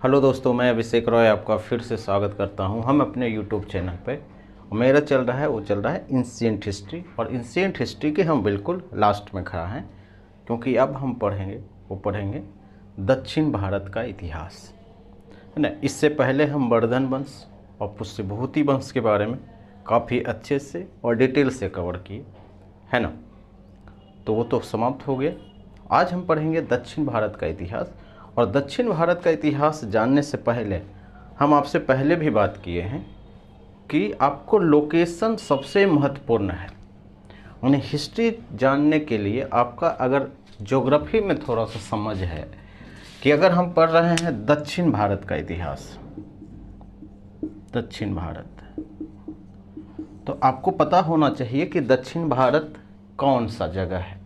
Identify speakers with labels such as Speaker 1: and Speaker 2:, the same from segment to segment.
Speaker 1: Hello दोस्तों, मैं अभिषेक रॉय आपका फिर से स्वागत करता हूं हम अपने यूट्यूब चैनल पे। मेरा चल रहा है एंशिएंट हिस्ट्री, और एंशिएंट हिस्ट्री के हम बिल्कुल लास्ट में खड़ा हैं, क्योंकि अब हम पढ़ेंगे दक्षिण भारत का इतिहास, है ना। इससे पहले हम वर्धन वंश और पुष्यभूति वंश के बारे में काफ़ी अच्छे से और डिटेल से कवर किए, है ना। तो वो तो समाप्त हो गया। आज हम पढ़ेंगे दक्षिण भारत का इतिहास। और दक्षिण भारत का इतिहास जानने से पहले हम आपसे पहले भी बात किए हैं कि आपको लोकेशन सबसे महत्वपूर्ण है। उन्हें हिस्ट्री जानने के लिए आपका अगर ज्योग्राफी में थोड़ा सा समझ है कि अगर हम पढ़ रहे हैं दक्षिण भारत का इतिहास, दक्षिण भारत, तो आपको पता होना चाहिए कि दक्षिण भारत कौन सा जगह है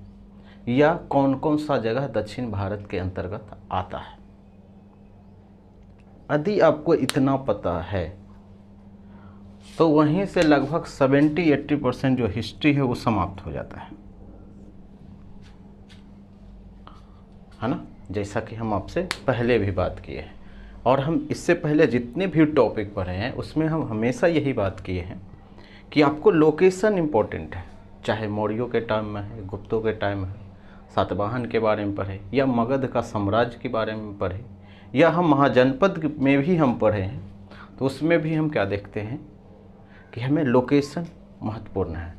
Speaker 1: या कौन कौन सा जगह दक्षिण भारत के अंतर्गत आता है। यदि आपको इतना पता है तो वहीं से लगभग 70-80% जो हिस्ट्री है वो समाप्त हो जाता है ना। जैसा कि हम आपसे पहले भी बात किए हैं, और हम इससे पहले जितने भी टॉपिक पढ़े हैं उसमें हम हमेशा यही बात किए हैं कि आपको लोकेशन इम्पोर्टेंट है। चाहे मौर्यों के टाइम में है, गुप्तों के टाइम है, सातवाहन के बारे में पढ़े, या मगध का साम्राज्य के बारे में पढ़े, या हम महाजनपद में भी हम पढ़े हैं, तो उसमें भी हम क्या देखते हैं कि हमें लोकेशन महत्वपूर्ण है।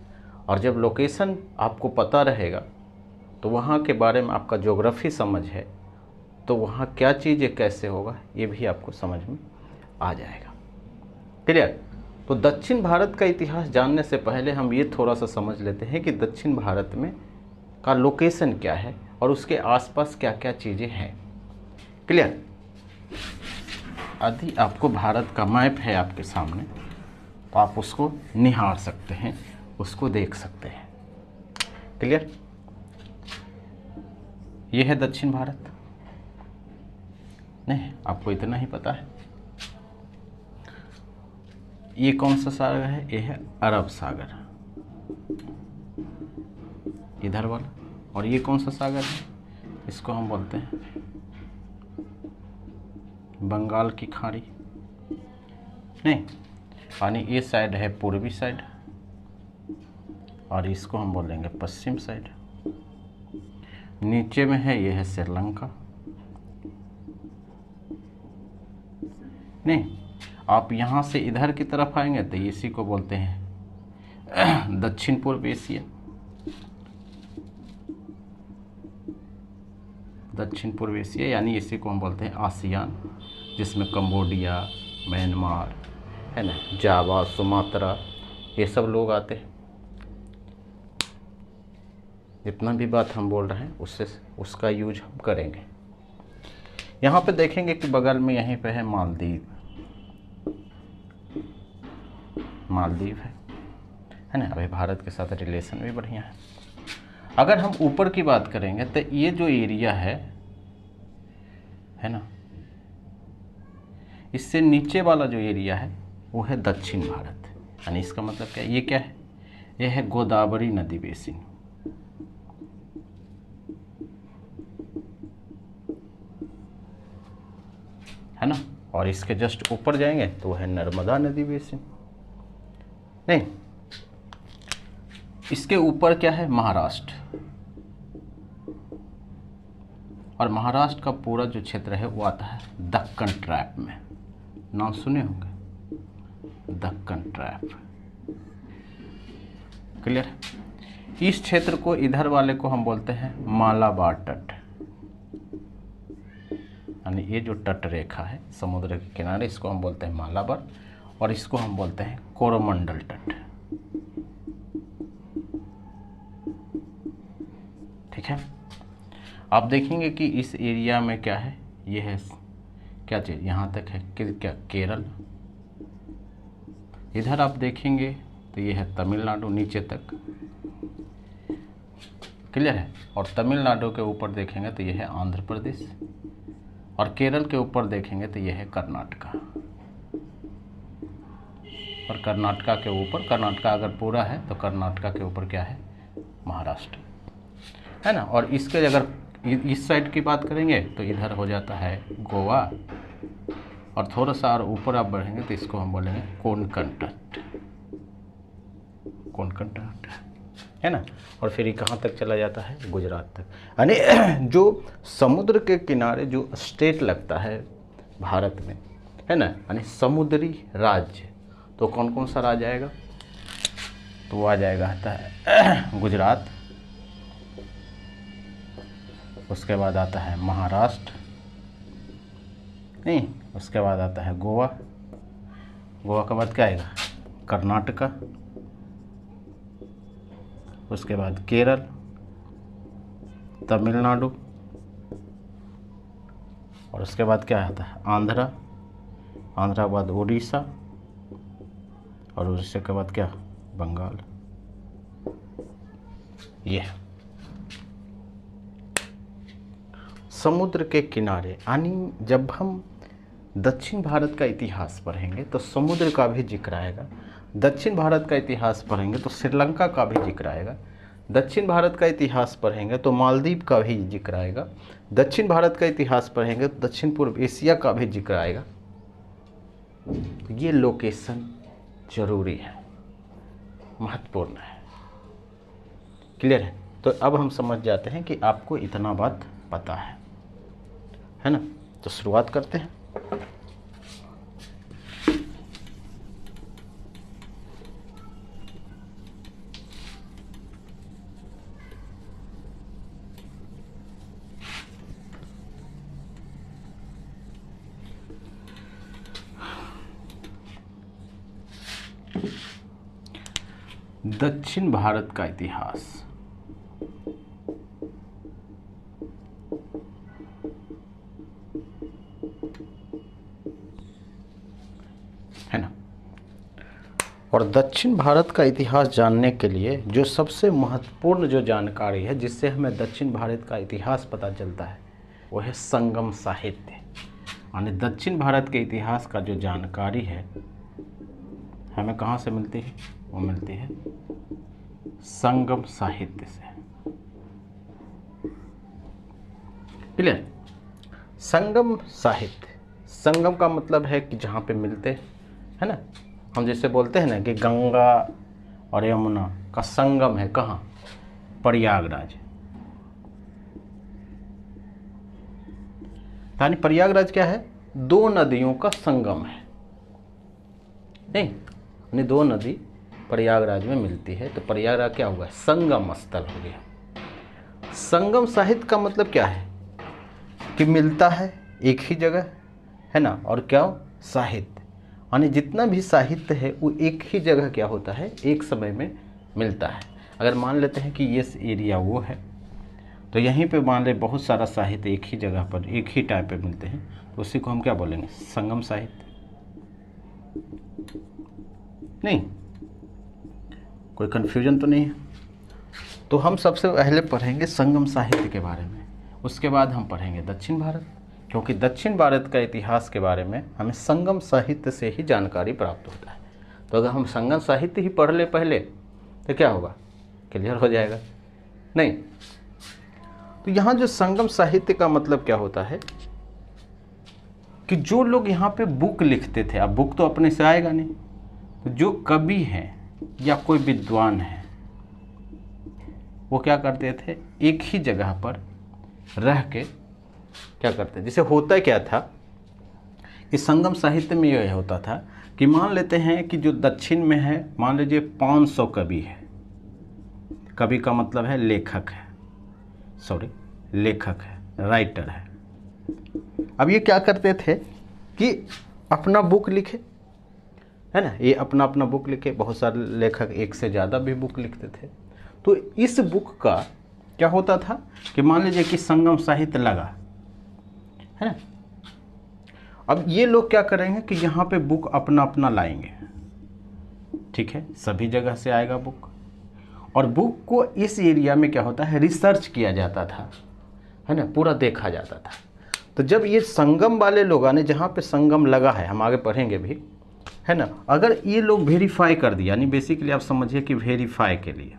Speaker 1: और जब लोकेशन आपको पता रहेगा तो वहाँ के बारे में आपका ज्योग्राफी समझ है, तो वहाँ क्या चीज़ें कैसे होगा ये भी आपको समझ में आ जाएगा। क्लियर। तो दक्षिण भारत का इतिहास जानने से पहले हम ये थोड़ा सा समझ लेते हैं कि दक्षिण भारत में का लोकेशन क्या है और उसके आसपास क्या क्या चीज़ें हैं। क्लियर। यदि आपको भारत का मैप है आपके सामने तो आप उसको निहार सकते हैं, उसको देख सकते हैं। क्लियर। ये है दक्षिण भारत। नहीं, आपको इतना ही पता है। ये कौन सा सागर है? ये है अरब सागर, इधर वाला। और ये कौन सा सागर है? इसको हम बोलते हैं बंगाल की खाड़ी। नहीं, यानी ये साइड है पूर्वी साइड, और इसको हम बोलेंगे पश्चिम साइड। नीचे में है ये है श्रीलंका। नहीं, आप यहाँ से इधर की तरफ आएंगे तो इसी को बोलते हैं दक्षिण पूर्व एशिया। दक्षिण पूर्व एशिया यानी इसी को हम बोलते हैं आसियान, जिसमें कंबोडिया, म्यांमार, है ना, जावा, सुमात्रा, ये सब लोग आते हैं। जितना भी बात हम बोल रहे हैं उसका यूज हम करेंगे। यहाँ पे देखेंगे कि बगल में यहीं पे है मालदीव। मालदीव है ना। अभी भारत के साथ रिलेशन भी बढ़िया है। अगर हम ऊपर की बात करेंगे तो ये जो एरिया है ना, इससे नीचे वाला जो एरिया है वो है दक्षिण भारत। यानी इसका मतलब क्या है? ये क्या है? ये है गोदावरी नदी बेसिन। है ना। और इसके जस्ट ऊपर जाएंगे तो वो है नर्मदा नदी बेसिन। नहीं, इसके ऊपर क्या है? महाराष्ट्र। और महाराष्ट्र का पूरा जो क्षेत्र है वो आता है दक्कन ट्रैप में। नाम सुने होंगे, दक्कन ट्रैप। क्लियर। इस क्षेत्र को, इधर वाले को हम बोलते हैं मालाबार तट। यानी ये जो तट रेखा है समुद्र के किनारे, इसको हम बोलते हैं मालाबार, और इसको हम बोलते हैं कोरोमंडल तट। ठीक है। आप देखेंगे कि इस एरिया में क्या है? ये है क्या चीज़? यहाँ तक है कि क्या? केरल। इधर आप देखेंगे तो ये है तमिलनाडु नीचे तक। क्लियर है। और तमिलनाडु के ऊपर देखेंगे तो ये है आंध्र प्रदेश, और केरल के ऊपर देखेंगे तो ये है कर्नाटका। और कर्नाटका के ऊपर, कर्नाटका अगर पूरा है तो कर्नाटका के ऊपर क्या है? महाराष्ट्र, है ना। और इसके अगर इस साइड की बात करेंगे तो इधर हो जाता है गोवा, और थोड़ा सा और ऊपर आप बढ़ेंगे तो इसको हम बोलेंगे कोंकण तट, कोंकण तट, है ना। और फिर ये कहाँ तक चला जाता है? गुजरात तक। यानी जो समुद्र के किनारे जो स्टेट लगता है भारत में, है ना, यानी समुद्री राज्य, तो कौन कौन सा राज्य आएगा? तो वो आ जाएगा, आता है गुजरात, उसके बाद आता है महाराष्ट्र, नहीं, उसके बाद आता है गोवा, गोवा के बाद क्या आएगा? कर्नाटका, उसके बाद केरल, तमिलनाडु, और उसके बाद क्या आता है? आंध्रा, आंध्रा के बाद उड़ीसा, और उड़ीसा के बाद क्या? बंगाल। ये समुद्र के किनारे, यानी जब हम दक्षिण भारत का इतिहास पढ़ेंगे तो समुद्र का भी जिक्र आएगा, दक्षिण भारत का इतिहास पढ़ेंगे तो श्रीलंका का भी जिक्र आएगा, दक्षिण भारत का इतिहास पढ़ेंगे तो मालदीव का भी जिक्र आएगा, दक्षिण भारत का इतिहास पढ़ेंगे तो दक्षिण पूर्व एशिया का भी जिक्र आएगा। ये लोकेशन जरूरी है, महत्वपूर्ण है। क्लियर है? तो अब हम समझ जाते हैं कि आपको इतना बात पता है ना। तो शुरुआत करते हैं। दक्षिण भारत का इतिहास। है ना। और दक्षिण भारत का इतिहास जानने के लिए जो सबसे महत्वपूर्ण जो जानकारी है जिससे हमें दक्षिण भारत का इतिहास पता चलता है वो है संगम साहित्य। यानी दक्षिण भारत के इतिहास का जो जानकारी है हमें कहाँ से मिलती है? वो मिलती है संगम साहित्य से। क्लियर? संगम साहित्य, संगम का मतलब है कि जहाँ पे मिलते, है ना। हम जैसे बोलते हैं ना कि गंगा और यमुना का संगम है कहाँ? प्रयागराज। यानी प्रयागराज क्या है? दो नदियों का संगम है, नहीं, यानी दो नदी प्रयागराज में मिलती है तो प्रयागराज क्या हुआ? संगम स्थल हो गया। संगम साहित्य का मतलब क्या है? कि मिलता है एक ही जगह, है ना। और क्या? साहित्य, यानी जितना भी साहित्य है वो एक ही जगह क्या होता है? एक समय में मिलता है। अगर मान लेते हैं कि ये एरिया वो है तो यहीं पे मान ले बहुत सारा साहित्य एक ही जगह पर एक ही टाइम पे मिलते हैं तो उसी को हम क्या बोलेंगे? संगम साहित्य। नहीं, कोई कन्फ्यूजन तो नहीं है? तो हम सबसे पहले पढ़ेंगे संगम साहित्य के बारे में, उसके बाद हम पढ़ेंगे दक्षिण भारत, क्योंकि दक्षिण भारत का इतिहास के बारे में हमें संगम साहित्य से ही जानकारी प्राप्त होता है। तो अगर हम संगम साहित्य ही पढ़ ले पहले तो क्या होगा? क्लियर हो जाएगा? नहीं। तो यहाँ जो संगम साहित्य का मतलब क्या होता है कि जो लोग यहाँ पे बुक लिखते थे, अब बुक तो अपने से आएगा नहीं, तो जो कवि हैं या कोई विद्वान है वो क्या करते थे? एक ही जगह पर रह के क्या करते? जैसे होता क्या था, इस संगम साहित्य में यह होता था कि मान लेते हैं कि जो दक्षिण में है, मान लीजिए 500 कवि है। कवि का मतलब है लेखक है, सॉरी लेखक है, राइटर है। अब ये क्या करते थे कि अपना बुक लिखे, है ना, ये अपना अपना बुक लिखे। बहुत सारे लेखक एक से ज़्यादा भी बुक लिखते थे। तो इस बुक का क्या होता था कि मान लीजिए कि संगम साहित्य लगा, है ना। अब ये लोग क्या करेंगे कि यहाँ पे बुक अपना अपना लाएंगे, ठीक है, सभी जगह से आएगा बुक। और बुक को इस एरिया में क्या होता है? रिसर्च किया जाता था, है ना, पूरा देखा जाता था। तो जब ये संगम वाले लोग आने, जहाँ पे संगम लगा है, हम आगे पढ़ेंगे भी, है ना, अगर ये लोग वेरीफाई कर दिया, यानी बेसिकली आप समझिए कि वेरीफाई के लिए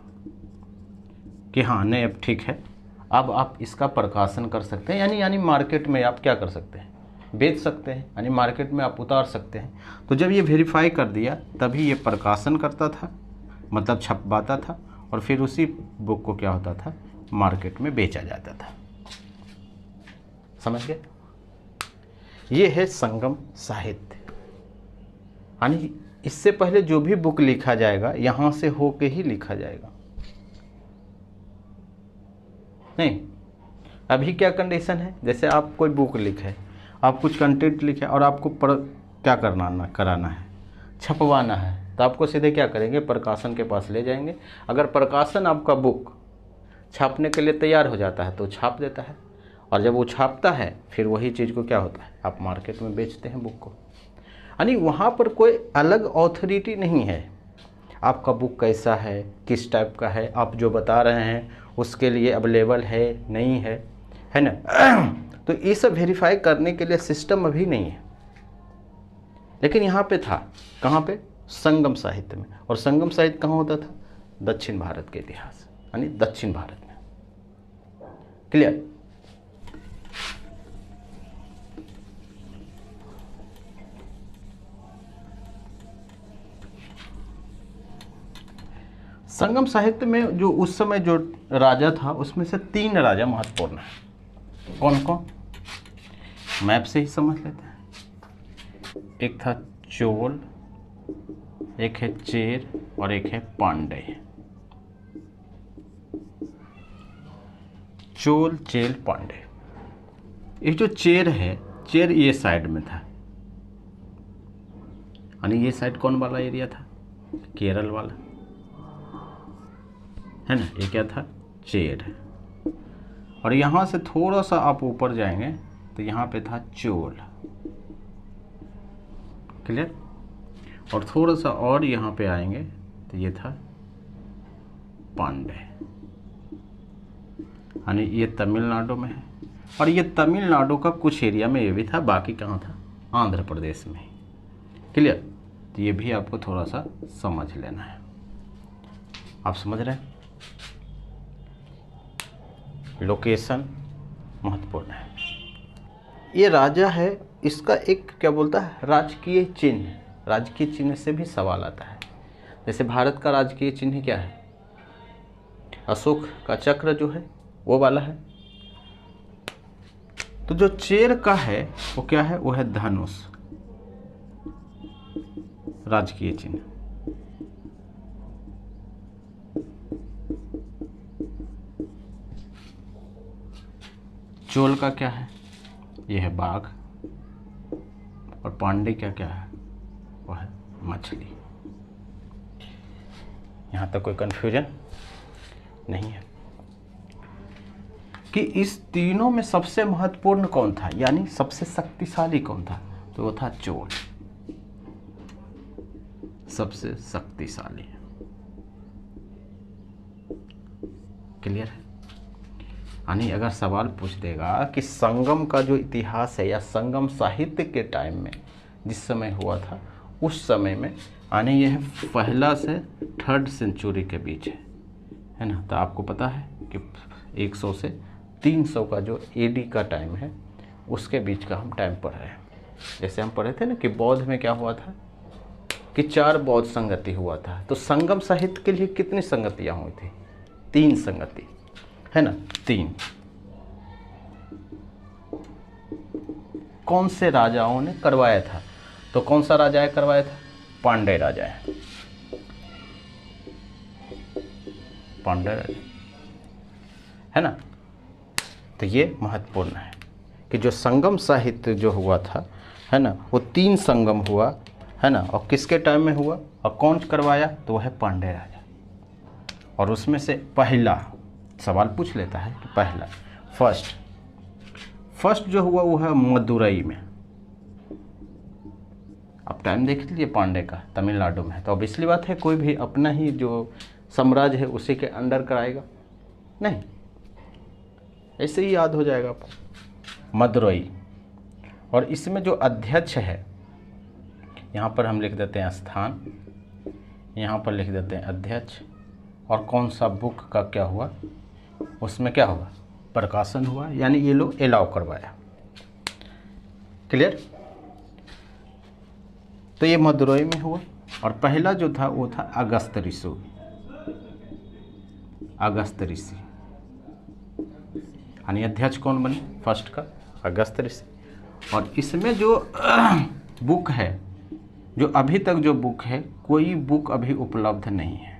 Speaker 1: कि हाँ नहीं अब ठीक है, अब आप इसका प्रकाशन कर सकते हैं, यानी मार्केट में आप क्या कर सकते हैं? बेच सकते हैं, यानी मार्केट में आप उतार सकते हैं। तो जब ये वेरीफाई कर दिया तभी ये प्रकाशन करता था, मतलब छपवाता था, और फिर उसी बुक को क्या होता था, मार्केट में बेचा जाता था। समझ गए? ये है संगम साहित्य। यानी इससे पहले जो भी बुक लिखा जाएगा यहाँ से होके ही लिखा जाएगा। नहीं, अभी क्या कंडीशन है, जैसे आप कोई बुक लिखे, आप कुछ कंटेंट लिखे और आपको क्या कराना है, छपवाना है, तो आपको सीधे क्या करेंगे, प्रकाशन के पास ले जाएंगे। अगर प्रकाशन आपका बुक छापने के लिए तैयार हो जाता है तो छाप देता है, और जब वो छापता है फिर वही चीज़ को क्या होता है, आप मार्केट में बेचते हैं बुक को। यानी वहाँ पर कोई अलग अथॉरिटी नहीं है, आपका बुक कैसा है, किस टाइप का है, आप जो बता रहे हैं उसके लिए अवेलेबल है नहीं है ना। तो ये सब वेरीफाई करने के लिए सिस्टम अभी नहीं है, लेकिन यहाँ पे था। कहाँ पे? संगम साहित्य में। और संगम साहित्य कहाँ होता था? दक्षिण भारत के इतिहास, यानी दक्षिण भारत में। क्लियर? संगम साहित्य में जो उस समय जो राजा था उसमें से 3 राजा महत्वपूर्ण हैं। कौन कौन? मैप से ही समझ लेते हैं। एक था चोल, एक है चेर और एक है पांड्य। चोल, चेल, पांड्य। ये जो चेर है, चेर ये साइड में था, यानी ये साइड कौन वाला एरिया था? केरल वाला, है ना। ये क्या था? चेर। और यहाँ से थोड़ा सा आप ऊपर जाएंगे तो यहाँ पे था चोल। क्लियर? और थोड़ा सा और यहाँ पे आएंगे तो ये था पांड्य, यानी ये तमिलनाडु में है। और ये तमिलनाडु का कुछ एरिया में ये भी था, बाकी कहाँ था? आंध्र प्रदेश में। क्लियर? तो ये भी आपको थोड़ा सा समझ लेना है। आप समझ रहे हैं? लोकेशन महत्वपूर्ण है। ये राजा है, इसका एक क्या बोलता है, राजकीय चिन्ह। राजकीय चिन्ह से भी सवाल आता है। जैसे भारत का राजकीय चिन्ह क्या है? अशोक का चक्र जो है वो वाला है। तो जो चेर का है वो क्या है? वो है धनुष, राजकीय चिन्ह। चोल का क्या है? यह है बाघ। और पांडे का क्या है? वह है मछली। यहाँ तक कोई कंफ्यूजन नहीं है कि इस तीनों में सबसे महत्वपूर्ण कौन था, यानी सबसे शक्तिशाली कौन था? तो वो था चोल, सबसे शक्तिशाली। क्लियर है? यानी अगर सवाल पूछ देगा कि संगम का जो इतिहास है या संगम साहित्य के टाइम में जिस समय हुआ था उस समय में, यानी यह 1 से 3rd सेंचुरी के बीच है ना। तो आपको पता है कि 100 से 300 का जो एडी का टाइम है उसके बीच का हम टाइम पढ़ रहे हैं। जैसे हम पढ़े थे ना कि बौद्ध में क्या हुआ था कि 4 बौद्ध संगति हुआ था। तो संगम साहित्य के लिए कितनी संगतियाँ हुई थी? 3 संगति, है ना, 3। कौन से राजाओं ने करवाया था? तो कौन सा राजा है करवाया था? पांड्य राजा है, पांड्य राजा, है ना। तो ये महत्वपूर्ण है कि जो संगम साहित्य जो हुआ था, है ना, वो 3 संगम हुआ, है ना। और किसके टाइम में हुआ और कौन करवाया? तो वह है पांड्य राजा। और उसमें से पहला सवाल पूछ लेता है कि पहला फर्स्ट जो हुआ वो है मदुरई में। अब टाइम देख लीजिए पांड्य का, तमिलनाडु में। तो अब इसलिए बात है कोई भी अपना ही जो साम्राज्य है उसी के अंडर कराएगा नहीं, ऐसे ही याद हो जाएगा आपको, मदुरई। और इसमें जो अध्यक्ष है यहाँ पर हम लिख देते हैं स्थान, यहाँ पर लिख देते हैं अध्यक्ष। और कौन सा बुक का क्या हुआ, उसमें क्या हुआ? प्रकाशन हुआ, यानी ये लोग अलाउ करवाया। क्लियर। तो ये मदुरई में हुआ। और पहला जो था वो था अगस्त ऋषि। अगस्त ऋषि यानी अध्यक्ष कौन बने फर्स्ट का, अगस्त ऋषि। और इसमें जो बुक है, जो अभी तक जो बुक है, कोई बुक अभी उपलब्ध नहीं है।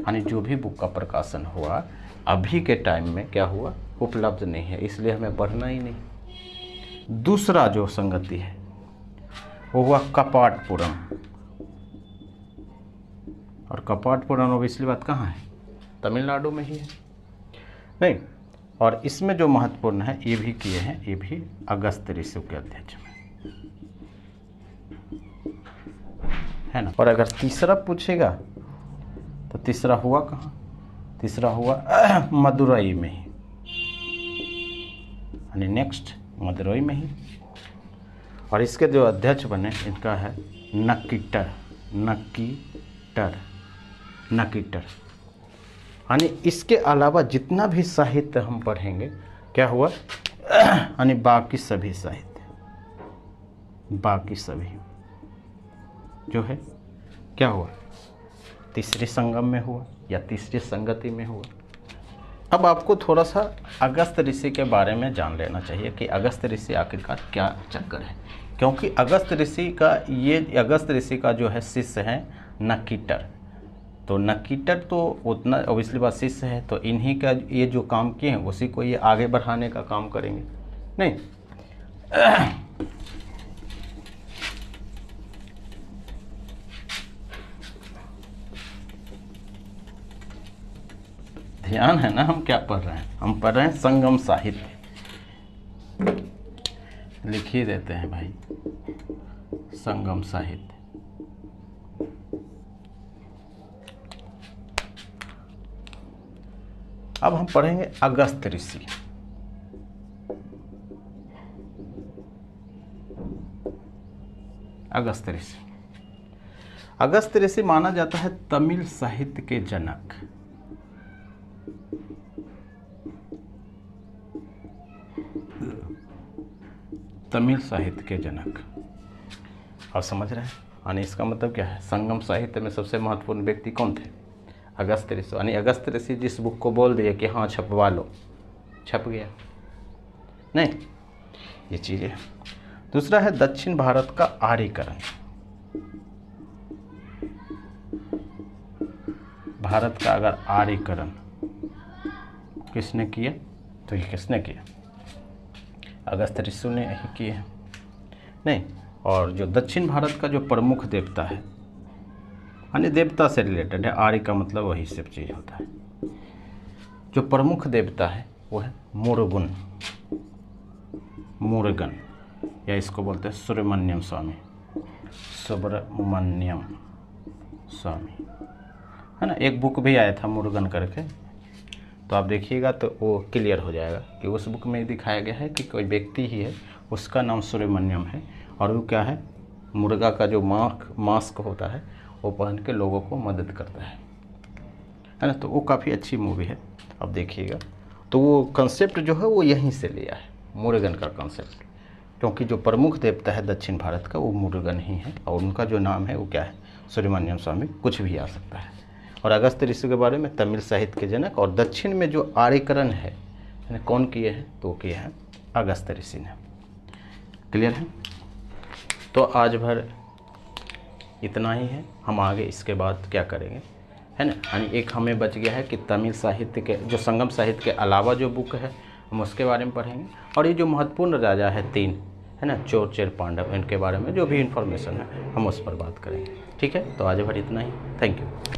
Speaker 1: यानी जो भी बुक का प्रकाशन हुआ अभी के टाइम में क्या हुआ, उपलब्ध नहीं है, इसलिए हमें पढ़ना ही नहीं। दूसरा जो संगति है वो हुआ कपाटपुरम। और कपाटपुरम ऑब्वियसली बात कहाँ है, तमिलनाडु में ही है नहीं। और इसमें जो महत्वपूर्ण है ये भी किए हैं, ये भी अगस्त ऋषि के अध्यक्ष में है ना। और अगर तीसरा पूछेगा तो तीसरा हुआ कहाँ, तीसरा हुआ मदुरई में ही, यानी नेक्स्ट मदुरई में ही। और इसके जो अध्यक्ष बने इनका है नक्कीटर। नक्कीटर नक्कीटर। यानी इसके अलावा जितना भी साहित्य हम पढ़ेंगे क्या हुआ, यानी बाकी सभी साहित्य, बाकी सभी जो है क्या हुआ, तीसरे संगम में हुआ या तीसरी संगति में हुआ। अब आपको थोड़ा सा अगस्त ऋषि के बारे में जान लेना चाहिए कि अगस्त ऋषि आखिरकार क्या चक्कर है। क्योंकि अगस्त ऋषि का जो है शिष्य है नक्कीटर। तो नक्कीटर तो उतना ऑब्वियसली बात शिष्य है, तो इन्हीं का ये जो काम किए हैं उसी को ये आगे बढ़ाने का काम करेंगे नहीं। ध्यान है ना, हम क्या पढ़ रहे हैं, हम पढ़ रहे हैं संगम साहित्य। लिख ही देते हैं भाई, संगम साहित्य। अब हम पढ़ेंगे अगस्त ऋषि। अगस्त ऋषि, अगस्त ऋषि माना जाता है तमिल साहित्य के जनक। तमिल साहित्य के जनक। आप समझ रहे हैं, यानी इसका मतलब क्या है, संगम साहित्य में सबसे महत्वपूर्ण व्यक्ति कौन थे, अगस्त ऋषि। यानी अगस्त ऋषि जिस बुक को बोल दिए कि हाँ छपवा लो, छप गया नहीं, ये चीज़ें। दूसरा है दक्षिण भारत का आर्यकरण। भारत का अगर आर्यकरण किसने किया, तो ये किसने किया, अगस्त ऋषि ने ही किए हैं नहीं। और जो दक्षिण भारत का जो प्रमुख देवता है, यानी देवता से रिलेटेड है, आर्य का मतलब वही सब चीज़ होता है। जो प्रमुख देवता है वो है मुरुगन। मुरुगन, या इसको बोलते हैं सुब्रमण्यम स्वामी। सुब्रमण्यम स्वामी है ना। एक बुक भी आया था मुरुगन करके, तो आप देखिएगा तो वो क्लियर हो जाएगा कि उस बुक में दिखाया गया है कि कोई व्यक्ति ही है, उसका नाम सुब्रमण्यम है, और वो क्या है, मुर्गा का जो मास्क होता है वो पहन के लोगों को मदद करता है ना। तो वो काफ़ी अच्छी मूवी है, अब देखिएगा। तो वो कंसेप्ट जो है वो यहीं से लिया है, मुरुगन का कंसेप्ट। क्योंकि जो प्रमुख देवता है दक्षिण भारत का वो मुरुगन ही है, और उनका जो नाम है वो क्या है, सुब्रमण्यम स्वामी, कुछ भी आ सकता है। और अगस्त ऋषि के बारे में तमिल साहित्य के जनक। और दक्षिण में जो आर्यकरण है कौन किए हैं, तो किए हैं अगस्त ऋषि ने। क्लियर है। तो आज भर इतना ही है, हम आगे इसके बाद क्या करेंगे है ना। यानी एक हमें बच गया है कि तमिल साहित्य के जो संगम साहित्य के अलावा जो बुक है हम उसके बारे में पढ़ेंगे। और ये जो महत्वपूर्ण राजा है 3 है ना, चोर चेर पांडव, इनके बारे में जो भी इन्फॉर्मेशन है हम उस पर बात करेंगे। ठीक है, तो आज भर इतना ही। Thank you.